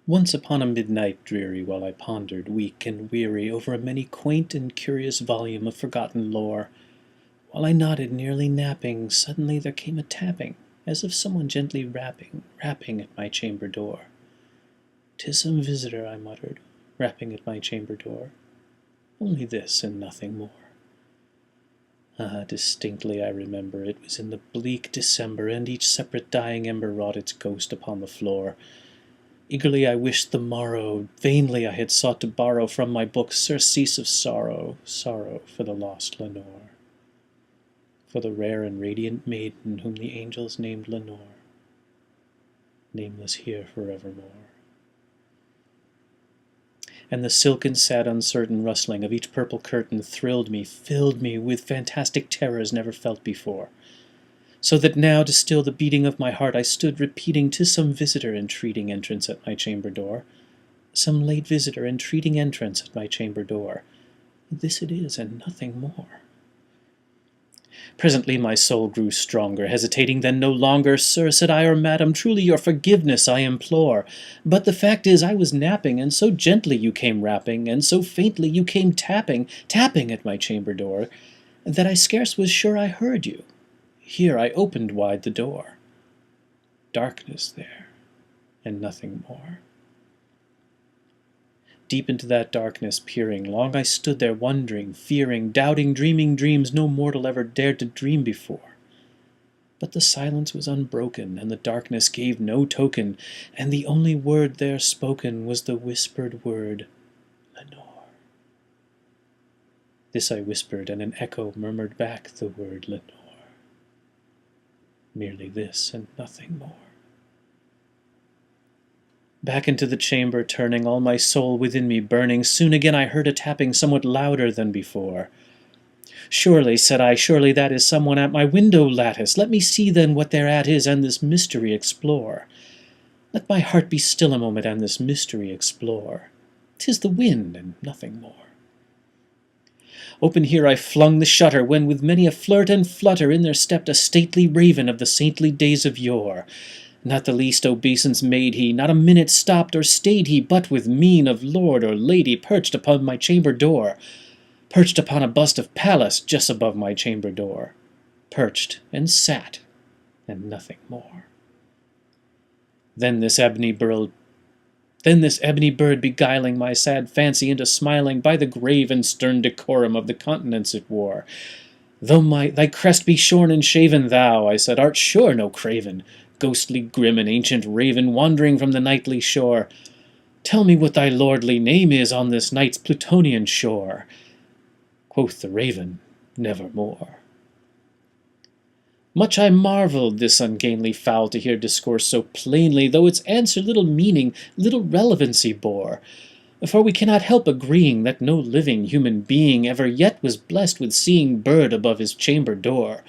Once upon a midnight dreary, while I pondered, weak and weary, over a many quaint and curious volume of forgotten lore, while I nodded, nearly napping, suddenly there came a tapping, as of someone gently rapping at my chamber door. "'Tis some visitor," I muttered, rapping at my chamber door. "Only this, and nothing more." Ah, distinctly I remember, it was in the bleak December, and each separate dying ember wrought its ghost upon the floor. Eagerly I wished the morrow, vainly I had sought to borrow from my book surcease of sorrow, sorrow for the lost Lenore, for the rare and radiant maiden whom the angels named Lenore, nameless here forevermore. And the silken, sad, uncertain rustling of each purple curtain thrilled me, filled me with fantastic terrors never felt before, so that now, to still the beating of my heart, I stood repeating, "'Tis some visitor entreating entrance at my chamber door, some late visitor entreating entrance at my chamber door. This it is, and nothing more." Presently my soul grew stronger, hesitating then no longer. "Sir," said I, "or madam, truly your forgiveness I implore. But the fact is I was napping, and so gently you came rapping, and so faintly you came tapping at my chamber door, that I scarce was sure I heard you. Here I opened wide the door. Darkness there, and nothing more." Deep into that darkness peering, long I stood there wondering, fearing, doubting, dreaming dreams no mortal ever dared to dream before. But the silence was unbroken, and the darkness gave no token, and the only word there spoken was the whispered word, "Lenore." This I whispered, and an echo murmured back the word Lenore. Merely this, and nothing more. Back into the chamber turning, all my soul within me burning, soon again I heard a tapping somewhat louder than before. "Surely," said I, "surely that is someone at my window lattice. Let me see then what thereat is, and this mystery explore. Let my heart be still a moment, and this mystery explore. 'Tis the wind, and nothing more." Open here I flung the shutter, when with many a flirt and flutter in there stepped a stately raven of the saintly days of yore. Not the least obeisance made he, not a minute stopped or stayed he, but with mien of lord or lady perched upon my chamber door, perched upon a bust of Pallas just above my chamber door, perched and sat, and nothing more. Then this ebony bird beguiling my sad fancy into smiling, by the grave and stern decorum of the countenance it wore. "Though thy crest be shorn and shaven, thou," I said, "art sure no craven, ghostly, grim, and ancient raven, wandering from the nightly shore. Tell me what thy lordly name is on this night's Plutonian shore." Quoth the raven, "Nevermore." Much I marvelled this ungainly fowl to hear discourse so plainly, though its answer little meaning, little relevancy bore. For we cannot help agreeing that no living human being ever yet was blessed with seeing bird above his chamber door.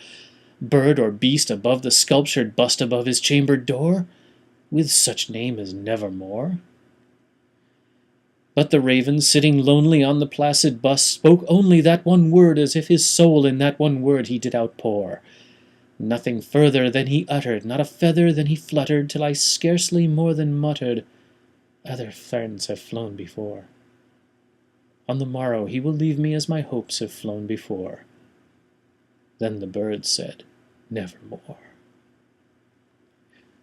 Bird or beast above the sculptured bust above his chamber door, with such name as Nevermore. But the raven, sitting lonely on the placid bust, spoke only that one word, as if his soul in that one word he did outpour. Nothing further than he uttered, not a feather than he fluttered, till I scarcely more than muttered, "Other friends have flown before. On the morrow he will leave me as my hopes have flown before." Then the bird said, "Nevermore."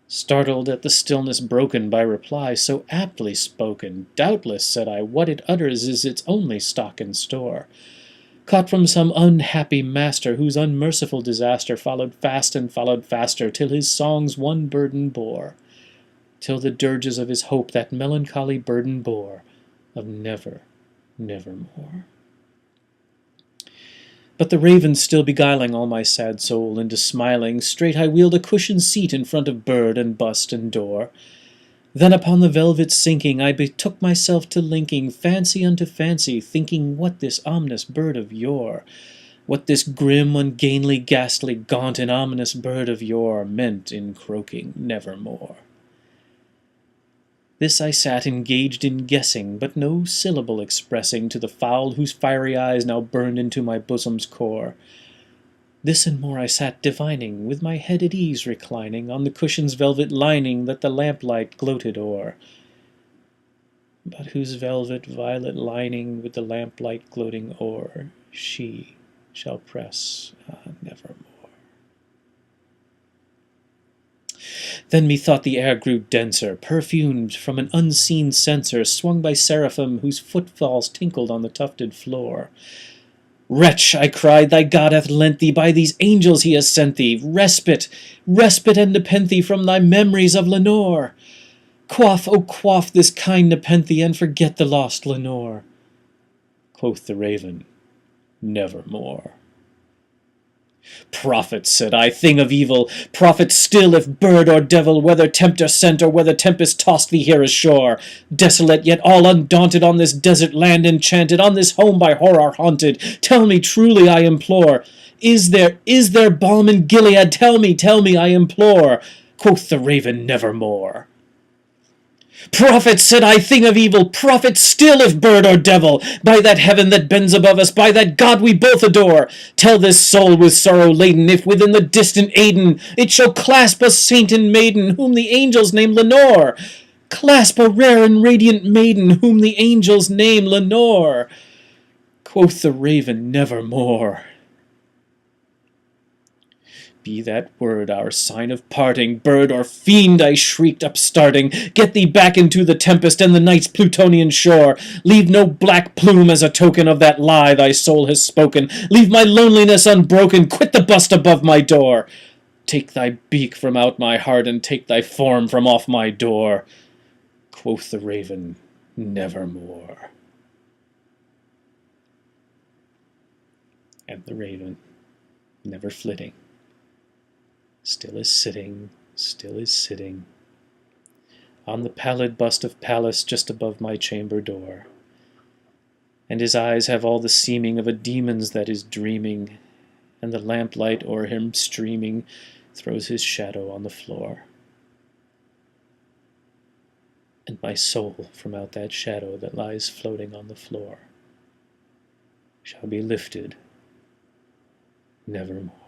Startled at the stillness broken by reply so aptly spoken, "Doubtless," said I, "what it utters is its only stock and store, caught from some unhappy master, whose unmerciful disaster followed fast and followed faster, till his songs one burden bore, till the dirges of his hope that melancholy burden bore, of never, nevermore." But the raven still beguiling all my sad soul into smiling, straight I wheeled a cushioned seat in front of bird and bust and door. Then upon the velvet sinking, I betook myself to linking fancy unto fancy, thinking what this ominous bird of yore, what this grim, ungainly, ghastly, gaunt, and ominous bird of yore meant in croaking "Nevermore." This I sat engaged in guessing, but no syllable expressing to the fowl whose fiery eyes now burned into my bosom's core. This and more I sat divining, with my head at ease reclining on the cushion's velvet lining that the lamplight gloated o'er. but whose velvet violet lining with the lamplight gloating o'er she shall press nevermore. Then methought the air grew denser, perfumed from an unseen censer swung by seraphim whose footfalls tinkled on the tufted floor. Wretch, I cried, thy God hath lent thee, by these angels he has sent thee, respite, respite and nepenthe from thy memories of Lenore. Quaff, oh quaff this kind nepenthe, and forget the lost Lenore. Quoth the raven, nevermore. Prophet, said I, thing of evil, prophet still, if bird or devil, whether tempter sent or whether tempest tossed thee here ashore, desolate yet all undaunted, on this desert land enchanted, on this home by horror haunted, tell me truly, I implore, is there balm in Gilead? Tell me, I implore. Quoth the raven, nevermore. Prophet, said I, thing of evil, prophet still, if bird or devil, by that heaven that bends above us, by that God we both adore, tell this soul with sorrow laden, if within the distant Aidenn it shall clasp a saint and maiden, whom the angels name Lenore. Clasp a rare and radiant maiden, whom the angels name Lenore. Quoth the raven, nevermore. Be that word our sign of parting, bird or fiend, I shrieked, upstarting, get thee back into the tempest and the night's Plutonian shore. Leave no black plume as a token of that lie thy soul has spoken. Leave my loneliness unbroken, quit the bust above my door. Take thy beak from out my heart, and take thy form from off my door. Quoth the raven, nevermore. And the raven, never flitting, still is sitting on the pallid bust of Pallas just above my chamber door, and his eyes have all the seeming of a demon's that is dreaming, and the lamplight o'er him streaming throws his shadow on the floor. And my soul from out that shadow that lies floating on the floor shall be lifted nevermore.